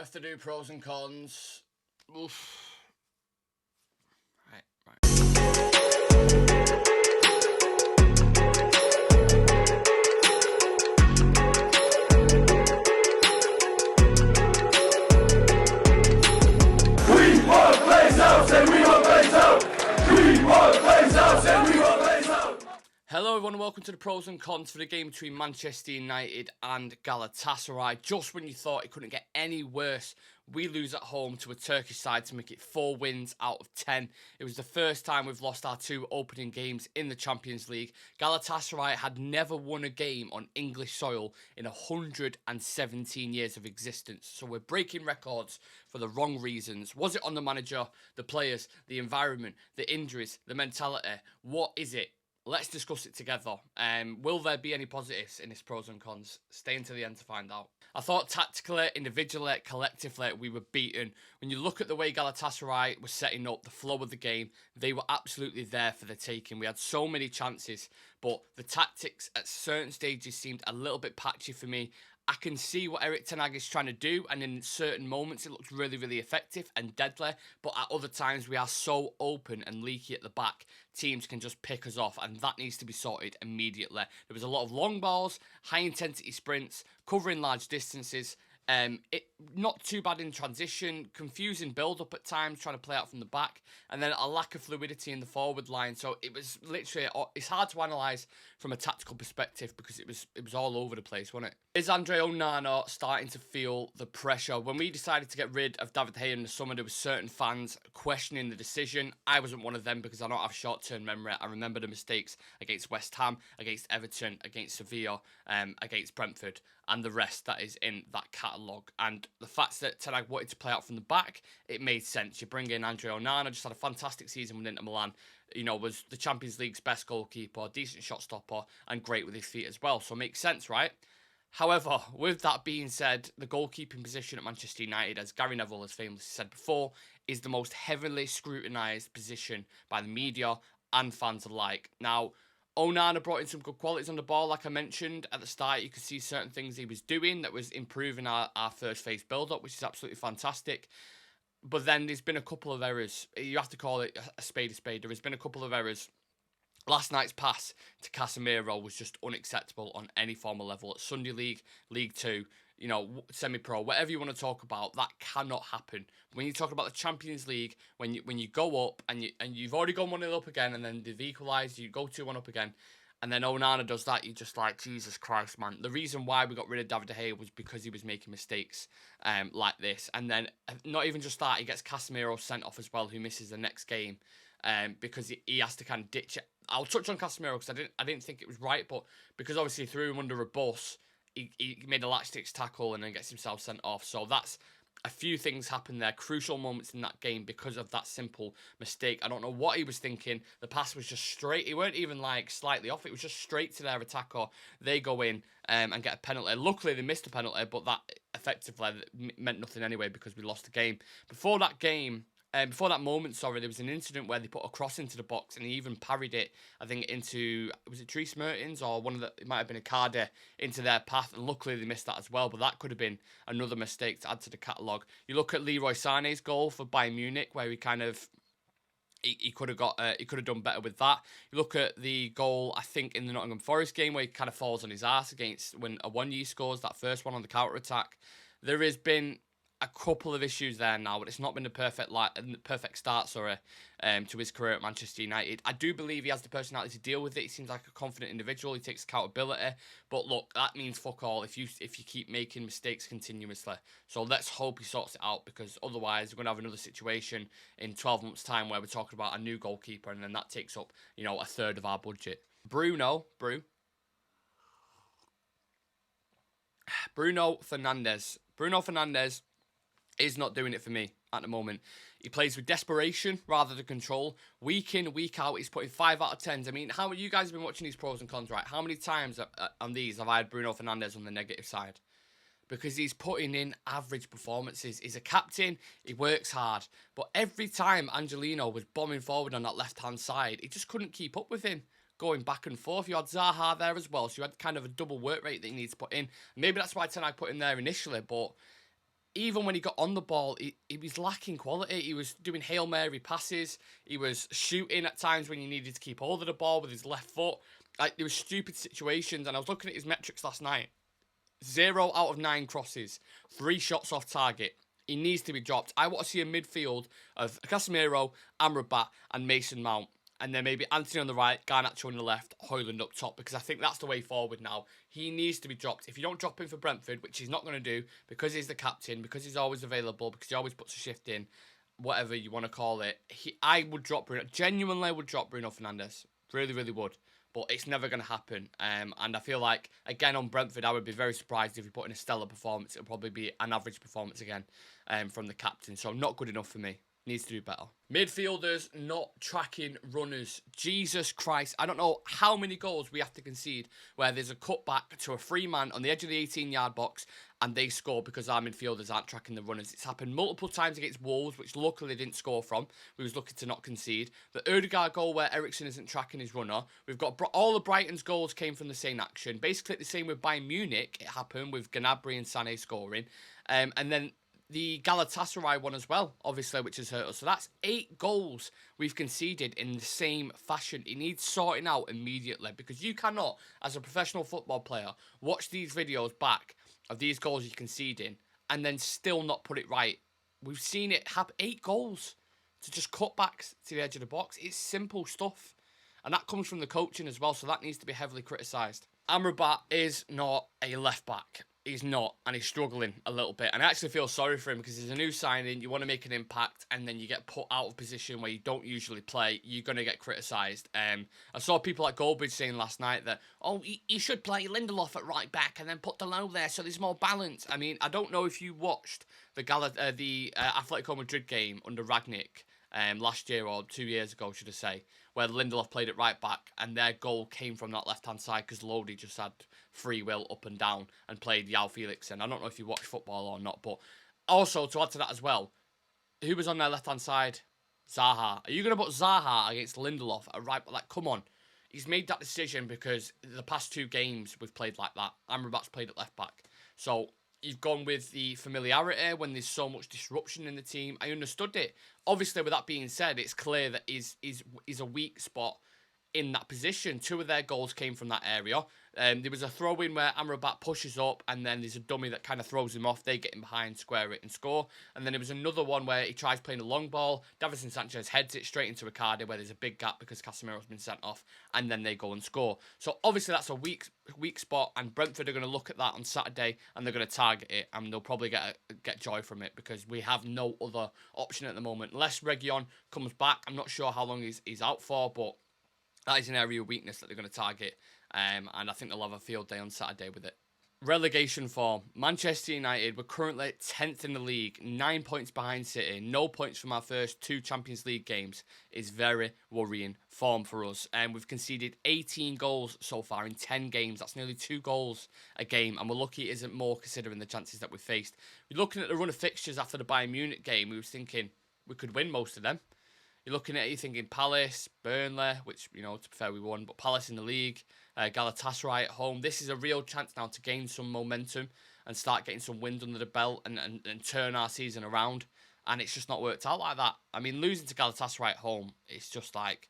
We have to do pros and cons. Oof. Right. We want Glazers and we want Glazers. We want Glazers and we want Glazers. Hello everyone, welcome to the pros and cons for the game between Manchester United and Galatasaray. Just when you thought it couldn't get any worse, we lose at home to a Turkish side to make it 4 wins out of 10. It was the first time we've lost our 2 opening games in the Champions League. Galatasaray had never won a game on English soil in 117 years of existence. So we're breaking records for the wrong reasons. Was it on the manager, the players, the environment, the injuries, the mentality? What is it? Let's discuss it together. Will there be any positives in this pros and cons? Stay until the end to find out. I thought tactically, individually, collectively, we were beaten. When you look at the way Galatasaray was setting up, the flow of the game, they were absolutely there for the taking. We had so many chances, but the tactics at certain stages seemed a little bit patchy for me. I can see what Erik is trying to do, and in certain moments it looks really, really effective and deadly, but at other times we are so open and leaky at the back, teams can just pick us off, and that needs to be sorted immediately. There was a lot of long balls, high-intensity sprints, covering large distances. Not too bad in transition, confusing build-up at times, trying to play out from the back, and then a lack of fluidity in the forward line. So it was literally, it's hard to analyse from a tactical perspective because it was all over the place, wasn't it? Is Onana starting to feel the pressure? When we decided to get rid of David Gea in the summer, there were certain fans questioning the decision. I wasn't one of them because I don't have short-term memory. I remember the mistakes against West Ham, against Everton, against Sevilla, against Brentford, and the rest that is in that catalogue. And the fact that Ten Hag wanted to play out from the back, it made sense. You bring in Onana, just had a fantastic season with Inter Milan. You know, was the Champions League's best goalkeeper, decent shot stopper, and great with his feet as well. So it makes sense, right? However, with that being said, the goalkeeping position at Manchester United, as Gary Neville has famously said before, is the most heavily scrutinised position by the media and fans alike. Now, Onana brought in some good qualities on the ball, like I mentioned at the start. You could see certain things he was doing that was improving our first phase build-up, which is absolutely fantastic. But then there's been a couple of errors. You have to call it a spade a spade. There has been a couple of errors. Last night's pass to Casemiro was just unacceptable on any form of level. At Sunday League, League 2, you know, semi-pro, whatever you want to talk about, that cannot happen. When you talk about the Champions League, when you go up and you've already gone 1-0 up again, and then they've equalised, you go 2-1 up again, and then Onana does that, you're just like, Jesus Christ, man. The reason why we got rid of David De Gea was because he was making mistakes like this. And then, not even just that, he gets Casemiro sent off as well, who misses the next game because he has to kind of ditch it. I'll touch on Casemiro because I didn't think it was right, but because obviously he threw him under a bus, he made a latch-sticks tackle and then gets himself sent off. So that's a few things happened there, crucial moments in that game because of that simple mistake. I don't know what he was thinking. The pass was just straight. He weren't even like slightly off. It was just straight to their attacker. They go in and get a penalty. Luckily, they missed a penalty, but that effectively meant nothing anyway because we lost the game. Before that moment, there was an incident where they put a cross into the box and he even parried it, I think, into, was it Dries Mertens or it might have been Icardi, into their path, and luckily they missed that as well, but that could have been another mistake to add to the catalogue. You look at Leroy Sané's goal for Bayern Munich, where he kind of, he could have done better with that. You look at the goal, I think, in the Nottingham Forest game, where he kind of falls on his arse against when Awoniyi scores that first one on the counter-attack. There has been a couple of issues there now, but it's not been the perfect start, to his career at Manchester United. I do believe he has the personality to deal with it. He seems like a confident individual. He takes accountability. But look, that means fuck all if you keep making mistakes continuously. So let's hope he sorts it out, because otherwise we're going to have another situation in 12 months' time where we're talking about a new goalkeeper, and then that takes up, you know, a third of our budget. Bruno Fernandez is not doing it for me at the moment. He plays with desperation rather than control. Week in, week out, he's putting 5 out of 10s. I mean, how you guys have been watching these pros and cons, right? How many times on these have I had Bruno Fernandez on the negative side? Because he's putting in average performances. He's a captain, he works hard. But every time Angelino was bombing forward on that left-hand side, he just couldn't keep up with him, going back and forth. You had Zaha there as well, so you had kind of a double work rate that you need to put in. Maybe that's why Ten Hag put him there initially, but even when he got on the ball, he was lacking quality. He was doing Hail Mary passes. He was shooting at times when he needed to keep hold of the ball with his left foot. Like, there were stupid situations, and I was looking at his metrics last night. 0 out of 9 crosses, 3 shots off target. He needs to be dropped. I want to see a midfield of Casemiro, Amrabat, and Mason Mount. And then maybe Anthony on the right, Garnacho on the left, Hland up top, because I think that's the way forward now. He needs to be dropped. If you don't drop him for Brentford, which he's not going to do, because he's the captain, because he's always available, because he always puts a shift in, whatever you want to call it, I would drop Bruno. Genuinely, I would drop Bruno Fernandez. Really, really would. But it's never going to happen. And I feel like, again, on Brentford, I would be very surprised if he put in a stellar performance. It'll probably be an average performance again from the captain. So not good enough for me. Needs to do better. Midfielders not tracking runners. Jesus Christ. I don't know how many goals we have to concede where there's a cutback to a free man on the edge of the 18-yard box and they score because our midfielders aren't tracking the runners. It's happened multiple times against Wolves, which luckily didn't score from. We was lucky to not concede. The Odegaard goal where Eriksen isn't tracking his runner. We've got all of Brighton's goals came from the same action. Basically the same with Bayern Munich. It happened with Gnabry and Sané scoring. And then the Galatasaray one as well, obviously, which has hurt us. So that's 8 goals we've conceded in the same fashion. It needs sorting out immediately because you cannot, as a professional football player, watch these videos back of these goals you're conceding and then still not put it right. We've seen it have 8 goals to just cutbacks to the edge of the box. It's simple stuff. And that comes from the coaching as well, so that needs to be heavily criticised. Amrabat is not a left-back. He's not, and he's struggling a little bit. And I actually feel sorry for him because he's a new signing. You want to make an impact, and then you get put out of position where you don't usually play. You're going to get criticised. I saw people like Goldbridge saying last night that, oh, you should play Lindelof at right back and then put Delon there so there's more balance. I mean, I don't know if you watched the Atletico Madrid game under Ragnick last year or 2 years ago, should I say, where Lindelof played at right back and their goal came from that left-hand side because Lodi just had free will up and down and played João Felix. And I don't know if you watch football or not, but also to add to that as well, who was on their left-hand side? Zaha. Are you going to put Zaha against Lindelof at right back? Like, come on. He's made that decision because the past 2 games we've played like that. Amrabat's played at left back. So you've gone with the familiarity when there's so much disruption in the team. I understood it. Obviously, with that being said, it's clear that he's a weak spot in that position. 2 of their goals came from that area. There was a throw-in where Amrabat pushes up and then there's a dummy that kind of throws him off. They get him behind, square it and score. And then there was another one where he tries playing a long ball. Davinson Sanchez heads it straight into Icardi where there's a big gap because Casemiro's been sent off and then they go and score. So obviously that's a weak spot and Brentford are going to look at that on Saturday and they're going to target it and they'll probably get joy from it because we have no other option at the moment. Unless Reguilon comes back, I'm not sure how long he's out for, but that is an area of weakness that they're going to target. And I think they'll have a field day on Saturday with it. Relegation form. Manchester United, we're currently 10th in the league, 9 points behind City, no points from our first 2 Champions League games. Is very worrying form for us. And we've conceded 18 goals so far in 10 games. That's nearly 2 goals a game. And we're lucky it isn't more considering the chances that we've faced. We're looking at the run of fixtures after the Bayern Munich game. We was thinking we could win most of them. You're looking at it, you're thinking Palace, Burnley, which, you know, to be fair, we won, but Palace in the league, Galatasaray at home. This is a real chance now to gain some momentum and start getting some wind under the belt and turn our season around. And it's just not worked out like that. I mean, losing to Galatasaray at home, it's just like,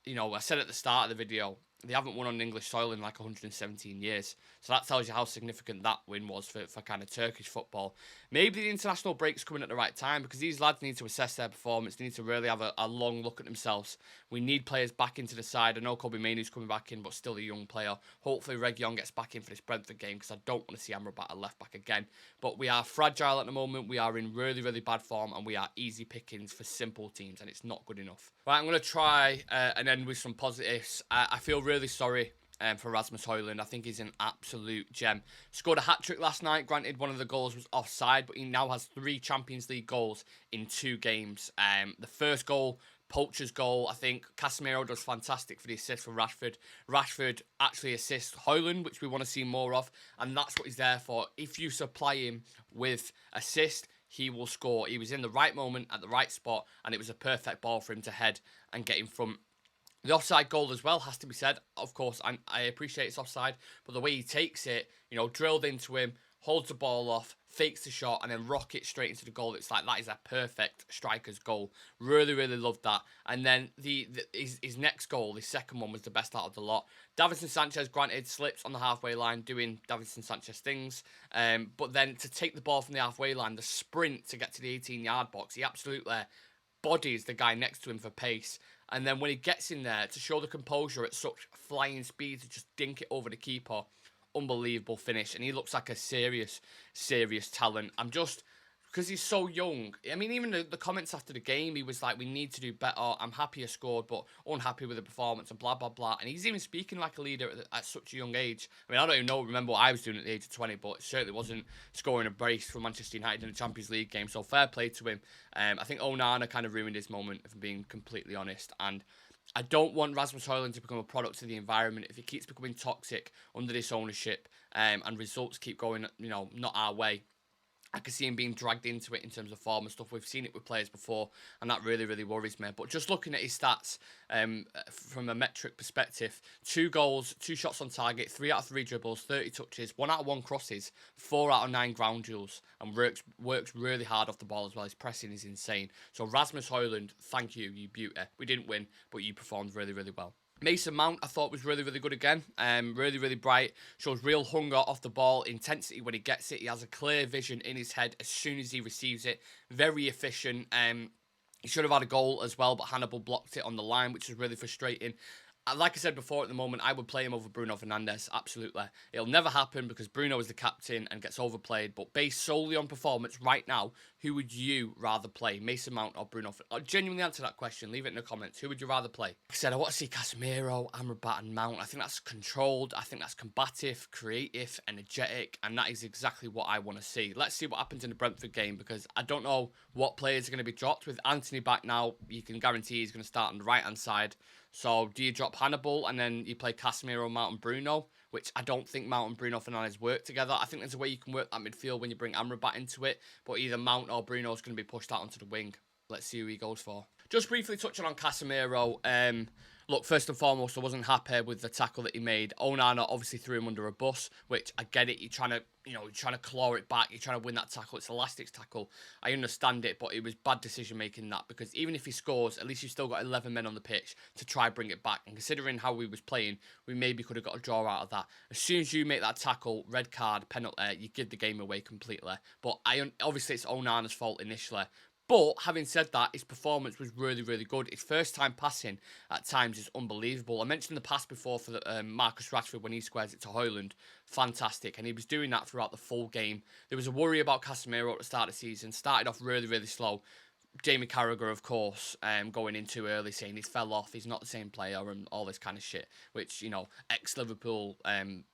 you know, I said at the start of the video, they haven't won on English soil in like 117 years. So that tells you how significant that win was for kind of Turkish football. Maybe the international break's coming at the right time because these lads need to assess their performance. They need to really have a long look at themselves. We need players back into the side. I know Kobe Mainoo's coming back in, but still a young player. Hopefully Reguilon gets back in for this Brentford game because I don't want to see Amrabat at left back again. But we are fragile at the moment. We are in really, really bad form and we are easy pickings for simple teams and it's not good enough. Right, I'm going to try and end with some positives. I feel really sorry for Rasmus Hojlund. I think he's an absolute gem. Scored a hat-trick last night. Granted, one of the goals was offside, but he now has 3 Champions League goals in 2 games. The first goal, Poacher's goal, I think Casemiro does fantastic for the assist for Rashford. Rashford actually assists Hojlund, which we want to see more of, and that's what he's there for. If you supply him with assist, he will score. He was in the right moment at the right spot, and it was a perfect ball for him to head and get in front. The offside goal as well has to be said. Of course, I appreciate it's offside, but the way he takes it, you know, drilled into him, holds the ball off, fakes the shot, and then rockets straight into the goal. It's like, that is a perfect striker's goal. Really, really loved that. And then his next goal, his second one, was the best out of the lot. Davinson Sanchez, granted, slips on the halfway line doing Davinson Sanchez things. But then to take the ball from the halfway line, the sprint to get to the 18-yard box, he absolutely bodies the guy next to him for pace. And then when he gets in there, to show the composure at such flying speed, to just dink it over the keeper, unbelievable finish. And he looks like a serious talent. I'm just, because he's so young. I mean, even the comments after the game, he was like, we need to do better. I'm happy I scored, but unhappy with the performance and blah, blah, blah. And he's even speaking like a leader at such a young age. I mean, I don't even remember what I was doing at the age of 20, but it certainly wasn't scoring a brace for Manchester United in the Champions League game. So fair play to him. I think Onana kind of ruined his moment, if I'm being completely honest. And I don't want Rasmus Hojlund to become a product of the environment. If he keeps becoming toxic under this ownership and results keep going, not our way, I can see him being dragged into it in terms of form and stuff. We've seen it with players before, and that really, really worries me. But just looking at his stats from a metric perspective, 2 goals, 2 shots on target, 3 out of 3 dribbles, 30 touches, 1 out of 1 crosses, 4 out of 9 ground duels, and works really hard off the ball as well. His pressing is insane. So Rasmus Hojlund, thank you, you beauty. We didn't win, but you performed really, really well. Mason Mount, I thought, was really, really good again. Really, really bright. Shows real hunger off the ball, intensity when he gets it. He has a clear vision in his head as soon as he receives it. Very efficient. He should have had a goal as well, but Hannibal blocked it on the line, which was really frustrating. Like I said before, at the moment, I would play him over Bruno Fernandez, absolutely. It'll never happen because Bruno is the captain and gets overplayed, but based solely on performance right now, who would you rather play, Mason Mount or Bruno Fernandez? I'll genuinely answer that question, leave it in the comments. Who would you rather play? Like I said, I want to see Casemiro, Amrabat and Mount. I think that's controlled, I think that's combative, creative, energetic, and that is exactly what I want to see. Let's see what happens in the Brentford game, because I don't know what players are going to be dropped. With Anthony back now, you can guarantee he's going to start on the right-hand side. So do you drop Hannibal and then you play Casemiro, Mount and Bruno, which I don't think Mount and Bruno Fernandez work together. I think there's a way you can work that midfield when you bring Amrabat into it, but either Mount or Bruno is going to be pushed out onto the wing. Let's see who he goes for. Just briefly touching on Casemiro, look, first and foremost, I wasn't happy with the tackle that he made. Onana obviously threw him under a bus, which I get it. You're trying to claw it back. You're trying to win that tackle. It's a last-ditch tackle. I understand it, but it was bad decision-making that, because even if he scores, at least you've still got 11 men on the pitch to try bring it back. And considering how we was playing, we maybe could have got a draw out of that. As soon as you make that tackle, red card, penalty, you give the game away completely. But obviously it's Onana's fault initially. But having said that, his performance was really, really good. His first time passing at times is unbelievable. I mentioned the pass before for Marcus Rashford when he squares it to Hojlund. Fantastic. And he was doing that throughout the full game. There was a worry about Casemiro at the start of the season. Started off really, really slow. Jamie Carragher, of course, going in too early, saying he's fell off, he's not the same player, and all this kind of shit, which, ex-Liverpool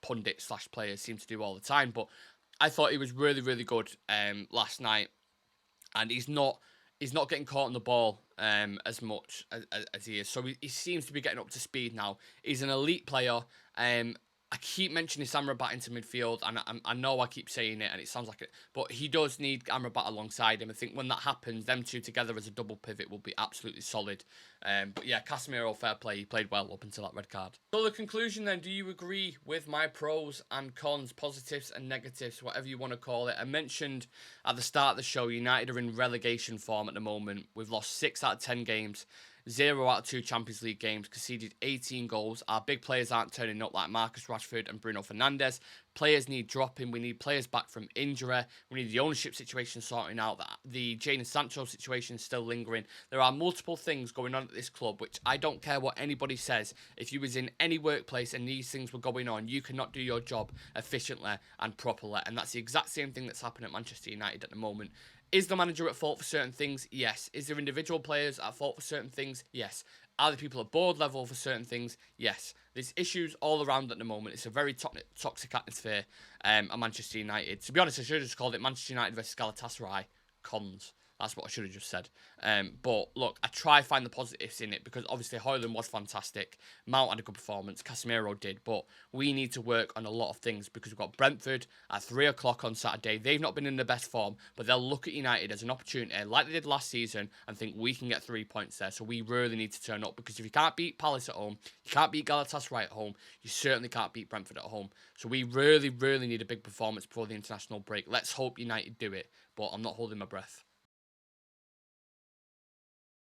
pundits / players seem to do all the time. But I thought he was really, really good last night. And he's not getting caught on the ball as much as he is. So he seems to be getting up to speed now. He's an elite player. I keep mentioning Amrabat into midfield, and I know I keep saying it, and it sounds like it, but he does need Amrabat alongside him. I think when that happens, them two together as a double pivot will be absolutely solid. But yeah, Casemiro, fair play. He played well up until that red card. So the conclusion then, do you agree with my pros and cons, positives and negatives, whatever you want to call it? I mentioned at the start of the show, United are in relegation form at the moment. We've lost 6 out of 10 games. 0 out of 2 Champions League games, conceded 18 goals. Our big players aren't turning up like Marcus Rashford and Bruno Fernandez. Players need dropping. We need players back from injury. We need the ownership situation sorting out. The Jadon Sancho situation is still lingering. There are multiple things going on at this club, which I don't care what anybody says. If you was in any workplace and these things were going on, you cannot do your job efficiently and properly. And that's the exact same thing that's happening at Manchester United at the moment. Is the manager at fault for certain things? Yes. Is there individual players at fault for certain things? Yes. Are there people at board level for certain things? Yes. There's issues all around at the moment. It's a very toxic atmosphere at Manchester United. To be honest, I should have just called it Manchester United versus Galatasaray. Cons. That's what I should have just said. But look, I try find the positives in it because obviously Hland was fantastic. Mount had a good performance. Casemiro did. But we need to work on a lot of things because we've got Brentford at 3 o'clock on Saturday. They've not been in the best form, but they'll look at United as an opportunity like they did last season and think we can get 3 points there. So we really need to turn up because if you can't beat Palace at home, you can't beat Galatasaray at home, you certainly can't beat Brentford at home. So we really, really need a big performance before the international break. Let's hope United do it, but I'm not holding my breath.